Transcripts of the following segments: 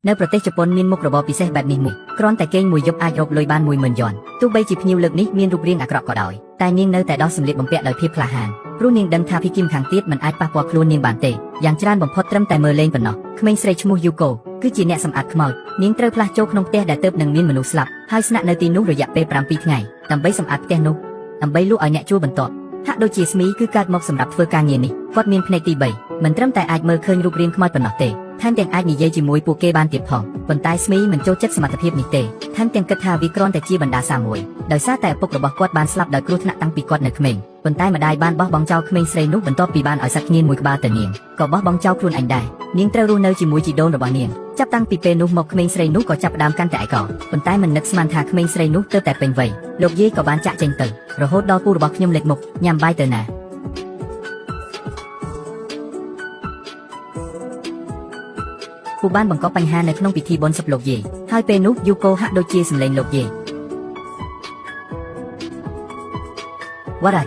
នៅប្រទេសជប៉ុនមានមុខរបរពិសេសបែបនេះមួយគ្រាន់តែគេងមួយយប់អាចរកលុយបាន 10000 យន់ទោះបីជាភ្ញៀវលើកនេះមានរូបរាងអាក្រក់ក៏ដោយតែនាងនៅតែដោះសម្លៀកបំពាក់ដោយភាពក្លាហានព្រោះនាងដឹងថាភិគីមខាងទៀតមិនអាចប៉ះពាល់ខ្លួននាងបានទេយ៉ាងច្រើនបំផុតត្រឹមតែមើលលេងប៉ុណ្ណោះក្មេងស្រីឈ្មោះយូកូគឺជាអ្នកសម្អាតខ្មោចនាងត្រូវផ្លាស់ចូលក្នុងផ្ទះដែលទើបនឹងមានមនុស្សស្លាប់ហើយស្នាក់នៅទីនោះរយៈពេល7ថ្ងៃដើម្បីសម្អាតផ្ទះនោះដើម្បីលក់ឲ្យអ្នកជួលបន្ទាប់ហាក់ដូចជាស្មីគឺកើតមកសម្រាប់ធ្វើការងារនេះគាត់មានភ្នែកទី3មិនត្រឹមតែអាចមើលឃើញរូបរាងខ្មោចប៉ុណ្ណោះទេថែមទាំងអាចនិយាយជាមួយពួកគេបានទៀតផងប៉ុន្តែស្មីមិនចូលចិត្តសមត្ថភាពនេះទេថែមទាំងគិតថាវាគ្រាន់តែជាបណ្ដាសាមួយដោយសារតែឪពុករបស់គាត់បានស្លាប់ដោយគ្រោះថ្នាក់តាំងពីគាត់នៅក្មេងប៉ុន្តែម្ដាយបានបោះបង់ចោលក្មេងស្រីនោះបន្ទាប់ពីបានឲ្យសត្វញៀនមួយក្បាលទៅនាងក៏បោះបង់ចោលខ្លួនឯងដែរនាងត្រូវរស់នៅជាមួយជីដូនរបស់នាងចាប់តាំងពីពេលនោះមកក្មេងស្រីនោះក៏ចាប់ផ្ដើមកាន់តែឯកោប៉ុន្តែមិននឹកស្មានថាក្មេងស្រីនោះទើបតែពេញវ័យលោកយាយក៏បានចាក់ចេញទៅរហូតដល់ពូរបស់ខ្ញុំលេចមុខញ៉ាំបាយទៅណាពូបានបង្កប់បញ្ហានៅក្នុងពិធីបុណ្យសពលោកយាយហើយពេលនោះយូកូហាក់ដូចជាសម្លេងលោកយាយវ៉ារ៉ា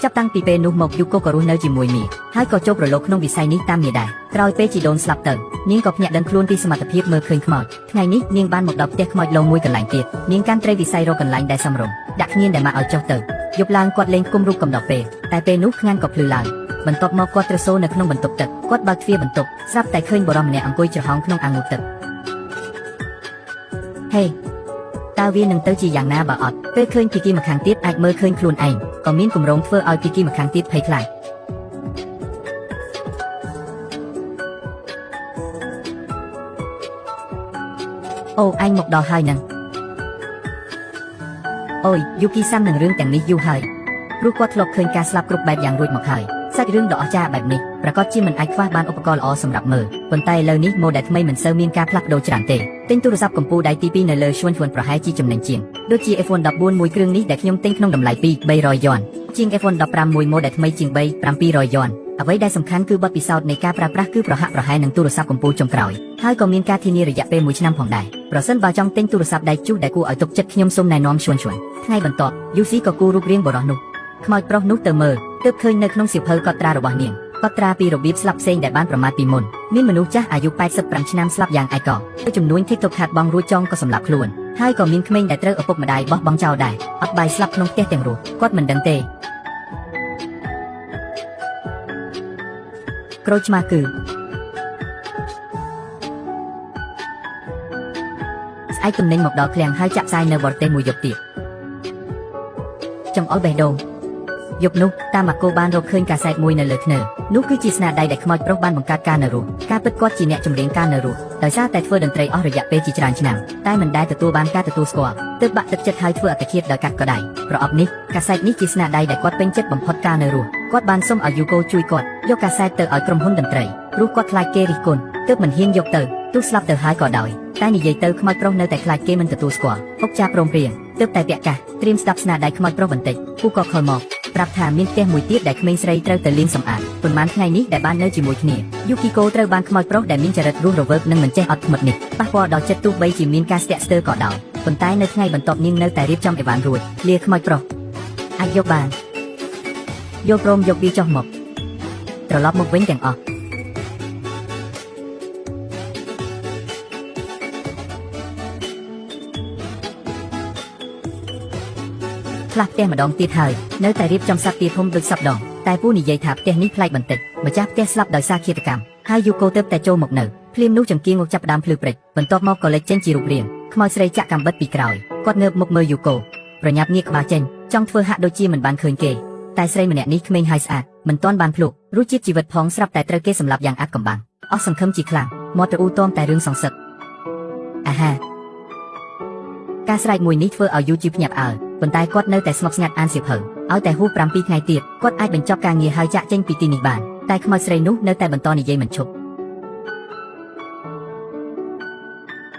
ចាប់តាំងពីពេលនោះមកយូកូក៏រស់នៅជាមួយមីហើយក៏ចូលប្រឡូកក្នុងវិស័យនេះតាមមាតាក្រោយពេលជីដូនស្លាប់ទៅនាងក៏ភ្ញាក់ដឹងខ្លួនពីសមត្ថភាពមើលឃើញខ្មោចថ្ងៃនេះនាងបានមកដល់ផ្ទះខ្មោចឡងមួយកន្លែងទៀតនាងកាន់ត្រីវិស័យរកកន្លែងដែលសមរម្យដាក់គ្នាដែលមកឲ្យចុះទៅយប់ឡើងគាត់លេងគុំរូបកំដរពេលតែពេលនោះខ្ងាញ់ក៏ភ្លឺឡើងបន្ទាប់មកគាត់ត្រូវសូនៅក្នុងបន្ទប់ទឹកគាត់បើកទ្វារបន្ទប់ស្រាប់តែឃើញបុរសម្នាក់អង្គុយច្រហោងក្នុងអាងងូទឹកហេតើវានឹងទៅជាយ៉ាងណាបើអត់ពេលឃើញភីគីម្ខាងទៀតអាចមើលឃើញខ្លួនឯងក៏មានគម្រោងធ្វើឲ្យភីគីម្ខាងទៀតភ័យខ្លាចអូអញមកដល់ហើយនឹងអូយយូគីសាំនឹងរឿងទាំងនេះយូរហើយព្រោះគាត់ធ្លាប់ឃើញការស្លាប់គ្រប់បែបយ៉ាងរួចមកហើយសាច់រឿងដ៏អស្ចារ្យបែបនេះប្រកាសជាមិនអាចខ្វះបានឧបករណ៍ល្អសម្រាប់មើលប៉ុន្តែឥឡូវនេះម៉ូដែលថ្មីមិនសូវមានការផ្លាស់ប្ដូរច្រើនទេទិញទូរស័ព្ទកម្ពុជាដៃទី2នៅលើឈួនប្រហែលជាចំណេញជាងដូចជា iPhone 14 មួយគ្រឿងនេះដែលខ្ញុំទិញក្នុងតម្លៃ2-300 យន់ជាង iPhone 15 មួយម៉ូដែលថ្មីជាង3-700 យន់អ្វីដែលសំខាន់គឺបទពិសោធន៍នៃការប្រើប្រាស់គឺប្រហាក់ប្រហែលនឹងទូរស័ព្ទកម្ពុជាចុងក្រោយហើយក៏មានការធានារយៈពេល1ឆ្នាំផងដែរប្រសិនបើចង់ទិញទូរស័ព្ទដៃជូសដែលគួរឲ្យទុកចិត្តខ្ញុំសូមណែនាំឈួនថ្ងៃបន្ទាប់យូស៊ីក៏គូរូបរាងបុរសនោះខ្មោចប្រុសនោះទៅមើលទើបឃើញនៅក្នុងសៀវភៅកត់ត្រារបស់នាងកត់ត្រាពីរបៀបស្លាប់ផ្សេងដែលបានប្រមាថពីមុនមានមនុស្សចាស់អាយុ85ឆ្នាំស្លាប់យ៉ាងឯកោចំនួន TikTok ខាត់បងរួចចង់ក៏សម្លាប់ខ្លួនហើយក៏មានក្មេងដែលត្រូវឪពុកម្ដាយបោះបង់ចោលដែរអត់បាយស្លាប់ក្នុងផ្ទះទាំងរស់គាត់មិនដឹងទេក្រូចឆ្មាគឺស្អែកទំនិញមកដល់ឃ្លាំងហើយចាក់ផ្សាយនៅបរទេសមួយយប់ទៀតចង្អុលបេះដូងយប់នោះតាម៉ាកូបានរកឃើញកាសែតមួយនៅលើធ្នើនោះគឺជាស្នាដៃដែលខ្មោចប្រុសបានបង្កើតការនៅរស់ការពិតគាត់ជាអ្នកចម្រៀងការនៅរស់ដោយសារតែធ្វើតន្ត្រីអស់រយៈពេលជាច្រើនឆ្នាំតែមិនដែលទទួលបានការទទួលស្គាល់ទើបបាក់ទឹកចិត្តហើយធ្វើអត្តឃាតដោយកាត់ក្តីប្រអប់នេះកាសែតនេះជាស្នាដៃដែលគាត់ពេញចិត្តបំផុតការនៅរស់គាត់បានសុំឲ្យយូកូជួយគាត់យកកាសែតទៅឲ្យក្រុមហ៊ុនតន្ត្រីព្រោះគាត់ខ្លាចគេរិះគន់ទើបមិនហ៊ានយកទៅទោះស្លាប់ទៅហើយក៏ដោយតែនិយាយទៅខ្មោចប្រុសនៅតែខ្លាចគេមិនទទួលស្គាល់អុកចាព្រមព្រៀងទើបតែពាក់កាសត្រៀមស្ដាប់ស្នាដៃខ្មោចប្រុសបន្តិចពូក៏ខលមកប្រាប់ថាមានផ្ទះមួយទៀតដែលក្មេងស្រីត្រូវទៅលាងសម្អាតប៉ុន្មានថ្ងៃនេះដែលបាននៅជាមួយគ្នាយូគីកូត្រូវបានខ្មោចប្រុសដែលមានចរិតរស់រវើកនិងមិនចេះអត់ធ្មត់នេះប៉ះពាល់ដល់ចិត្តទោះបីជាមានការស្ទាក់ស្ទើរក៏ដោយប៉ុន្តែនៅថ្ងៃបន្ទាប់នាងនៅតែរៀបចំអីវ៉ាន់រួចលាខ្មោចប្រុសអាចយកបានយល់ព្រមយកវាចុះមកត្រឡប់មកវិញទាំងអស់ផ្លាស់ផ្ទះម្ដងទៀតហើយនៅតែរៀបចំសត្វទាធំដូចសពដងតែពូនិយាយថាផ្ទះនេះប្លែកបន្តិចម្ចាស់ផ្ទះស្លាប់ដោយសារឃាតកម្មហើយយូកូទើបតែចូលមកនៅភ្លាមនោះចង្គៀងមកចាប់ផ្ដើមភ្លឺព្រិចបន្ទាប់មកក៏លេចចេញជារូបរាងខ្មោចស្រីចាក់កាំបិតពីក្រោយគាត់ងើបមុខមើលយូកូប្រញាប់ងាកក្បាលចេញចង់ធ្វើហាក់ដូចជាមិនបានឃើញគេតែស្រីម្នាក់នេះក្មេងហើយស្អាតមិនទាន់បានភ្លុករសជាតិជីវិតផងស្រាប់តែត្រូវគេសម្លាប់យ៉ាងអាថ៌កំបាំងអស់សង្ឃឹមជាខ្លាំងមាត់ទៅអ៊ូតមតែរឿងសងសឹកអាហាការស្រែកមួយនេះធ្វើឲ្យយូជីភ្ញាក់ផ្អើលប៉ុន្តែគាត់នៅតែស្ងប់ស្ងាត់អានសៀវភៅឲ្យតែហួស7ថ្ងៃទៀតគាត់អាចបញ្ចប់ការងារហើយចាក់ចេញពីទីនេះបានតែខ្មោចស្រីនោះនៅតែបន្តនិយាយមិនឈប់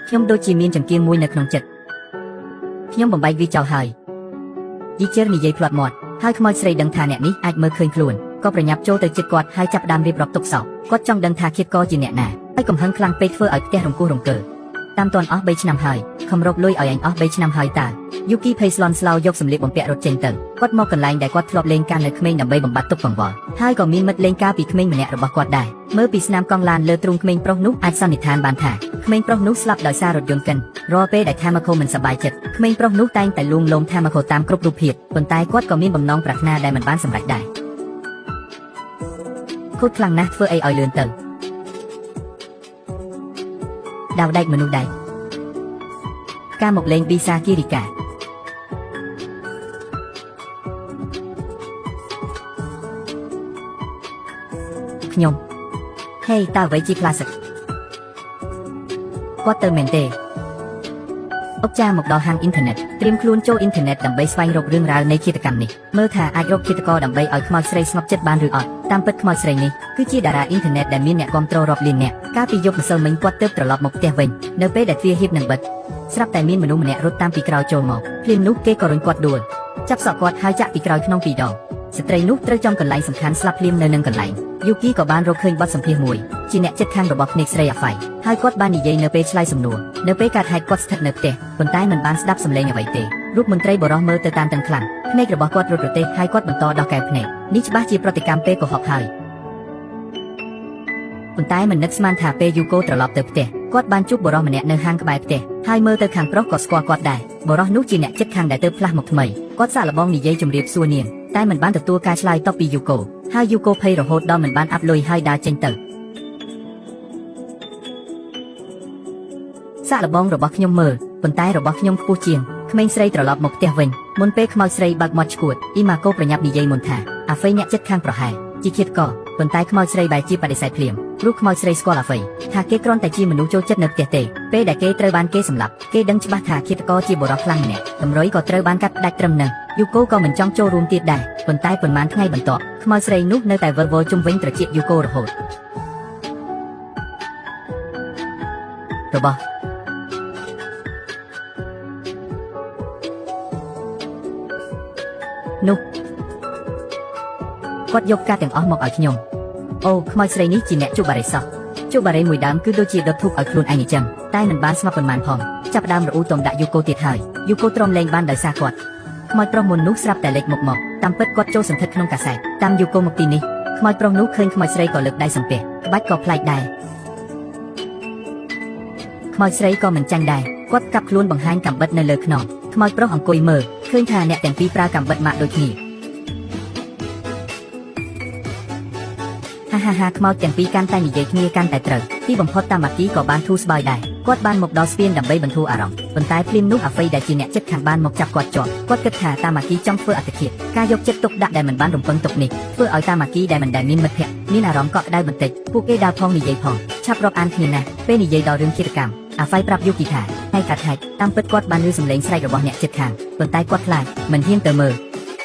ខ្ញុំដូចជាមានចង្គៀងមួយនៅក្នុងចិត្តខ្ញុំបំបែកវាចោលហើយយីជើនិយាយផ្លាត់មាត់ហើយខ្មោចស្រីដឹងថាអ្នកនេះអាចមើលឃើញខ្លួនក៏ប្រញាប់ចូលទៅជិតគាត់ហើយចាប់ផ្ដើមរៀបរាប់ទុកសោកគាត់ចង់ដឹងថាឃាតករជាអ្នកណាហើយកំហឹងខ្លាំងពេកធ្វើឲ្យផ្ទះរង្គោះរង្គើ តាមទាន់អស់3ឆ្នាំហើយខំរកលុយឲ្យអញអស់3ឆ្នាំហើយតើយូគីភ័យស្លន់ស្លោយកសម្លៀកបំពាក់រត់ចេញទៅគាត់មកកន្លែងដែលគាត់ធ្លាប់លេងការនៅក្មេងដើម្បីបំបត្តិទុក្ខកង្វល់ហើយក៏មានមិត្តលេងការពីក្មេងម្នាក់របស់គាត់ដែរមើលពីស្នាមកង់ឡានលើទ្រូងក្មេងប្រុសនោះអាចសន្និដ្ឋានបានថាក្មេងប្រុសនោះស្លាប់ដោយសាររថយន្តកិនរាល់ពេលដែលថាម៉ាខូមិនសប្បាយចិត្តក្មេងប្រុសនោះតែងតែលួងលោមថាម៉ាខូតាមគ្រប់រូបភាពប៉ុន្តែគាត់ក៏មានបំណងប្រាថ្នាដែលមិនបានសម្រេចដែរខូចខ្លាំងណាស់ធ្វើអីឲ្យលឿនទៅដាវដែកមនុស្សដែរការមកលេងប៊ីសាគីរីកាខ្ញុំហេតើអ្វីជាក្លាសិកគាត់ទៅមែនទេអុកចាមកដល់ហាងអ៊ីនធឺណិតត្រៀមខ្លួនចូលអ៊ីនធឺណិតដើម្បីស្វែងរករឿងរ៉ាវនៃឃាតកម្មនេះមើលថាអាចរកឃាតករដើម្បីឲ្យខ្មោចស្រីស្ងប់ចិត្តបានឬអត់តាមពិតខ្មោចស្រីនេះគឺជាតារាអ៊ីនធឺណិតដែលមានអ្នកគាំទ្ររាប់លាននាក់កាលពីយប់ម្សិលមិញគាត់ទើបត្រឡប់មកផ្ទះវិញនៅពេលដែលទ្វារហៀបនឹងបិទស្រាប់តែមានមនុស្សម្នាក់រត់តាមពីក្រោយចូលមកភ្លាមនោះគេក៏រុញគាត់ដួលចាប់សក់គាត់ហើយចាក់ពីក្រោយក្នុងពីរដងស្ត្រីនោះត្រូវចំកន្លែងសំខាន់ស្លាប់ភ្លាមនៅនឹងកន្លែងយូគីក៏បានរកឃើញបទសម្ភាសន៍មួយជាអ្នកជិតខាងរបស់ភ្នែកស្រីអាហ្វៃហើយគាត់បាននិយាយនៅពេលឆ្លើយសំណួរនៅពេលកើតហេតុគាត់ស្ថិតនៅផ្ទះប៉ុន្តែមិនបានស្ដាប់សំឡេងអ្វីទេរូបមន្ត្រីបរោះមើលទៅតាមទាំងខ្លាំងភ្នែករបស់គាត់រត់រទេះហើយគាត់បន្តដោះកែភ្នែកនេះច្បាស់ជាប្រតិកម្មពេលកុហកហើយប៉ុន្តែមិននឹកស្មានថាពេលយូកូត្រឡប់ទៅផ្ទះគាត់បានជួបបរោះម្នាក់នៅហាងក្បែរផ្ទះហើយមើលទៅខាងប្រុសក៏ស្គាល់គាត់ដែរបរោះនោះជាអ្នកជិតខាងដែលទើបផ្លាស់មកថ្មីគាត់សាកល្បងនិយាយជម្រាបសួរនាងតែមិនបានទទួលការឆ្លើយតបពីយូកូហើយយូកូភ័យរហូតដល់មិនបានអាប់លុយហើយដើរចេញទៅសាកល្បងរបស់ខ្ញុំមើលប៉ុន្តែរបស់ខ្ញុំខ្ពស់ជាងក្មេងស្រីត្រឡប់មកផ្ទះវិញមុនពេលខ្មោចស្រីបើកមាត់ឈួតអ៊ីម៉ាកូប្រញាប់និយាយមុនថាអាហ្វៃអ្នកជិតខាងប្រហែលជាឃាតករប៉ុន្តែខ្មោចស្រីបែរជាបដិសេធភ្លាមព្រោះខ្មោចស្រីស្គាល់អាហ្វៃថាគេគ្រាន់តែជាមនុស្សចូលចិត្តនៅផ្ទះទេពេលដែលគេត្រូវបានគេសម្លាប់គេដឹងច្បាស់ថាឃាតករជាបុរសខ្លាំងម្នាក់តម្រុយក៏ត្រូវបានកាត់ផ្ដាច់ត្រឹមនឹងយូកូក៏មិនចង់ចូលរួមទៀតដែរប៉ុន្តែប៉ុន្មានថ្ងៃបន្ទាប់ខ្មោចស្រីនោះនៅតែវិលវល់ជុំវិញត្រចៀកយូកូរហូតរបស់នោះគាត់យកការទាំងអស់មកឲ្យខ្ញុំអូខ្មោចស្រីនេះជាអ្នកជប់បារីសោះជប់បារីមួយដើមគឺដូចជាដុតធូបឲ្យខ្លួនឯងអញ្ចឹងតែមិនបានស្ងប់ប៉ុន្មានផងចាប់ដើមរអ៊ូតុំដាក់យូកូទៀតហើយយូកូទ្រាំលែងបានដោយសារគាត់ខ្មោចប្រុសមុននោះស្រាប់តែលេចមកតាមពិតគាត់ចូលសន្ធិដ្ឋក្នុងកាសែតតាមយូកូមកទីនេះខ្មោចប្រុសនោះឃើញខ្មោចស្រីក៏លើកដៃសំពះក្បាច់ក៏ប្លែកដែរខ្មោចស្រីក៏មិនចាញ់ដែរគាត់កាប់ខ្លួនបង្ហាញកាំបិតនៅលើខ្នងខ្មោចប្រុសអង្គុយមើលឃើញថាអ្នកទាំងពីរប្រើកាំបិតម៉ាក់ដូចគ្នាហាខ្មោចទាំងពីរកាន់តែនិយាយគ្នាកាន់តែត្រូវទីបំផុតតាម៉ាគីក៏បានធូរស្បើយដែរគាត់បានមកដល់ស្ពានដើម្បីបន្ធូរអារម្មណ៍ប៉ុន្តែភ្លាមនោះអាហ្វៃដែលជាអ្នកជិតខាងបានមកចាប់គាត់ជាប់គាត់គិតថាតាម៉ាគីចង់ធ្វើអត្តឃាតការយកចិត្តទុកដាក់ដែលមិនបានរំពឹងទុកនេះធ្វើឲ្យតាម៉ាគីដែលមិនដែលមានមិត្តភក្តិមានអារម្មណ៍កក់ក្ដៅបន្តិចពួកគេដើរផងនិយាយផងឆាប់រាប់អានគ្នាណាស់ពេលនិយាយដល់រឿងឃាតកម្មអាហ្វៃប្រាប់យូគីថាហើយកាត់ហេតុតាមពិតគាត់បានឮសំឡេងស្រែករបស់អ្នកជិតខាងប៉ុន្តែគាត់ខ្លាចមិនហ៊ានទៅមើល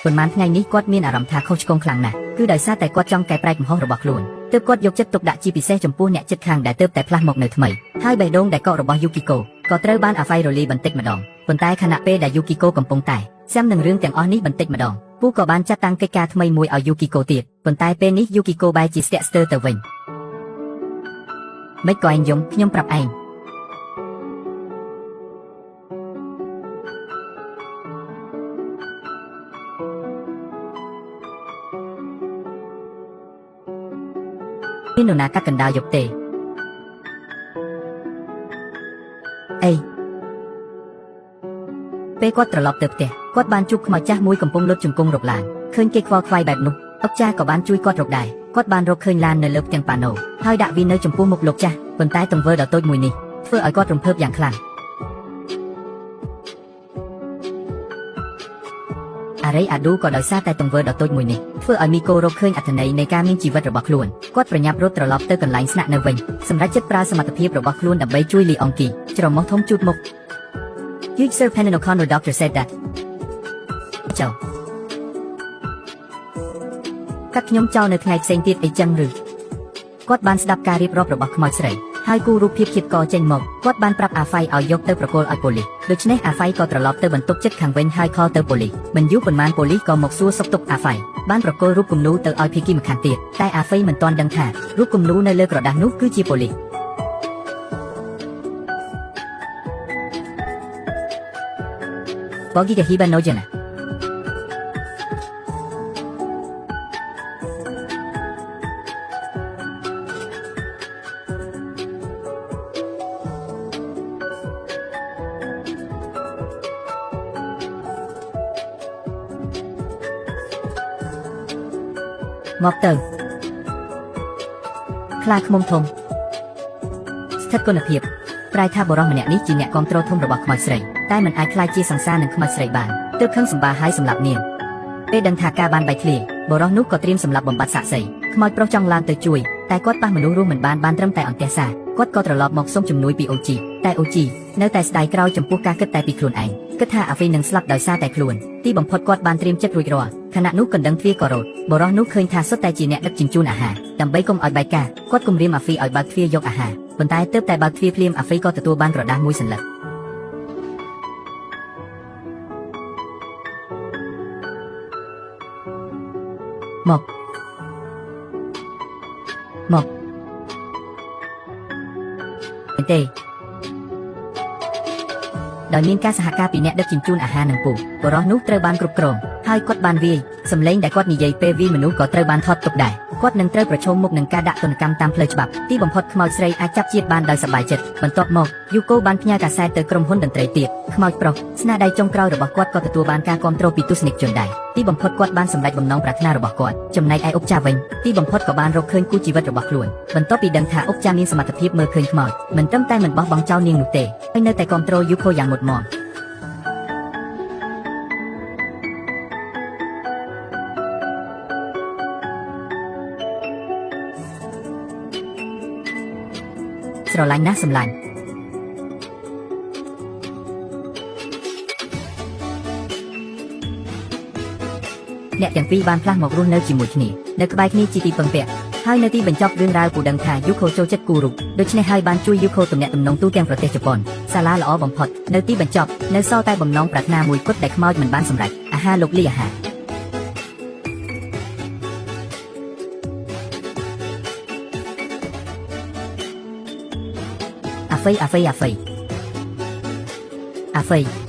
ប៉ុន្មានថ្ងៃនេះគាត់មានអារម្មណ៍ថាខុសឆ្គងខ្លាំងណាស់គឺដោយសារតែគាត់ចង់កែប្រែកំហុសរបស់ខ្លួនទើបគាត់យកចិត្តទុកដាក់ជាពិសេសចំពោះអ្នកជិតខាងដែលទើបតែផ្លាស់មកនៅថ្មីហើយបេះដូងដែលកក់របស់យូគីកូក៏ត្រូវបានអាហ្វៃរលីបន្តិចម្ដងប៉ុន្តែខណៈពេលដែលយូគីកូកំពុងតែស៊ាំនឹងរឿងទាំងអស់នេះបន្តិចម្ដងពូក៏បានចាត់តាំងកិច្ចការថ្មីមួយឲ្យយូគីកូទៀតប៉ុន្តែពេលនេះយូគីកូបែរជាស្ទាក់ស្ទើរទៅវិញមិនក៏ឯងយំខ្ញុំប្រាប់ឯងមាននរណាកាត់កណ្ដាលយកទេអីពេលគាត់ត្រឡប់ទៅផ្ទះគាត់បានជួបខ្មោចចាស់មួយកំពុងលុតជង្គង់រកឡានឃើញគេខ្វល់ខ្វាយបែបនោះអុកចាស់ក៏បានជួយគាត់រកដែរគាត់បានរកឃើញឡាននៅលើផ្ទាំងប៉ាណូហើយដាក់វានៅចំពោះមុខលោកចាស់ប៉ុន្តែទង្វើដ៏តូចមួយនេះធ្វើឲ្យគាត់រំភើបយ៉ាងខ្លាំងអារ៉េអាឌូក៏ដោយសារតែទង្វើដ៏តូចមួយនេះធ្វើឲ្យមីកូរកឃើញអត្ថន័យនៃការមានជីវិតរបស់ខ្លួនគាត់ប្រញាប់រត់ត្រឡប់ទៅកន្លែងស្នាក់នៅវិញសម្រាប់ចិត្តប្រើសមត្ថភាពរបស់ខ្លួនដើម្បីជួយលីអុងគីច្រមុះធំជូតមុខ You sir Penn O'Connor doctor said that ចៅកាត់ខ្ញុំចោលនៅថ្ងៃផ្សេងទៀតអីចឹងឬគាត់បានស្ដាប់ការរៀបរាប់របស់ខ្មោចស្រីហើយគូរូបភាពឃាតករចេញមកគាត់បានប្រាប់អាហ្វៃឲ្យយកទៅប្រគល់ឲ្យប៉ូលីសដូច្នេះអាហ្វៃក៏ត្រឡប់ទៅបន្ទប់ជិតខាងវិញហើយខលទៅប៉ូលីសមិនយូរប៉ុន្មានប៉ូលីសក៏មកសួរសុខទុក្ខអាហ្វៃបានប្រគល់រូបគំនូរទៅឲ្យភាគីម្ខាងទៀតតែអាហ្វៃមិនទាន់ដឹងថារូបគំនូរនៅលើក្រដាសនោះគឺជាប៉ូលីស Pagi ke hiban no jena. Ngọc Từ ខ្លាឃ្មុំធំស្ថិតគុណភាពប្រែថាបរិសម្នាក់នេះជាអ្នកគ្រប់គ្រងធំរបស់ខ្មោចស្រីតែមិនអាចខ្លាចជាសង្សារនឹងខ្មោចស្រីបានទើបខឹងសម្បាហើយសម្លាប់នាងពេលដឹងថាការបានបែកធ្លាយបរិសនោះក៏ត្រៀមសម្លាប់បំបត្តិសាក្សីខ្មោចប្រុសចង់ឡើងទៅជួយតែគាត់ប៉ះមនុស្សរស់មិនបានត្រឹមតែអន្ទះសារគាត់ក៏ត្រឡប់មកសុំជំនួយពីអូជីតែអូជីនៅតែស្ដាយក្រោយចំពោះការគិតតែពីខ្លួនឯងគិតថាអាហ្វីនឹងស្លាប់ដោយសារតែខ្លួនទីបំផុតគាត់បានត្រៀមចិត្តរួចរាល់ខណៈនោះកណ្ដឹងទ្វារក៏រត់បរិសនោះឃើញថាសុទ្ធតែជាអ្នកដឹកជញ្ជូនអាហារដើម្បីកុំឲ្យបែកការគាត់គំរាមអាហ្វីឲ្យបើកទ្វារយកអាហារប៉ុន្តែទើបតែបើកទ្វារភ្លាមអាហ្វីក៏ទទួលបានក្រដាសមួយសន្លឹកមកទេដោយមានការសហការពីអ្នកដឹកជញ្ជូនអាហារនិងពូបរិសនោះត្រូវបានគ្រប់គ្រងហើយគាត់បានវាយសម្លេងដែលគាត់និយាយពេលវាយមនុស្សក៏ត្រូវបានថតទុកដែរគាត់នឹងត្រូវប្រឈមមុខនឹងការដាក់ទណ្ឌកម្មតាមផ្លូវច្បាប់ទីបំផុតខ្មោចស្រីអាចចាប់ជាតិបានដោយសប្បាយចិត្តបន្ទាប់មកយូកូបានផ្ញើកាសែតទៅក្រុមហ៊ុនតន្ត្រីទៀតខ្មោចប្រុសស្នាដៃចុងក្រោយរបស់គាត់ក៏ទទួលបានការគាំទ្រពីទស្សនិកជនដែរទីបំផុតគាត់បានសម្រេចបំណងប្រាថ្នារបស់គាត់ចំណែកឯអុកចាវិញទីបំផុតក៏បានរកឃើញគូជីវិតរបស់ខ្លួនបន្ទាប់ពីដឹងថាអុកចាមានសមត្ថភាពមើលឃើញខ្មោចមិនត្រឹមតែមិនបោះបង់ចោលនាងនោះទេហើយនៅតែគាំទ្រយូកូយ៉ាងមុតមាំស្រឡាញ់ណាស់សម្លាញ់អ្នកទាំងពីរបានផ្លាស់មករស់នៅជាមួយគ្នានៅក្បែរគ្នាជាទីពឹងពាក់ហើយនៅទីបញ្ចប់រឿងរ៉ាវពូដឹងថាយូខូចូលចិត្តគូរូបដូច្នេះហើយបានជួយយូខូទំនាក់ទំនងទូទាំងប្រទេសជប៉ុនសាលាល្អបំផុតនៅទីបញ្ចប់នៅសល់តែបំណងប្រាថ្នាមួយគត់ដែលខ្មោចមិនបានសម្រេចអាហារលោកលីអាហារអាហ្វៃ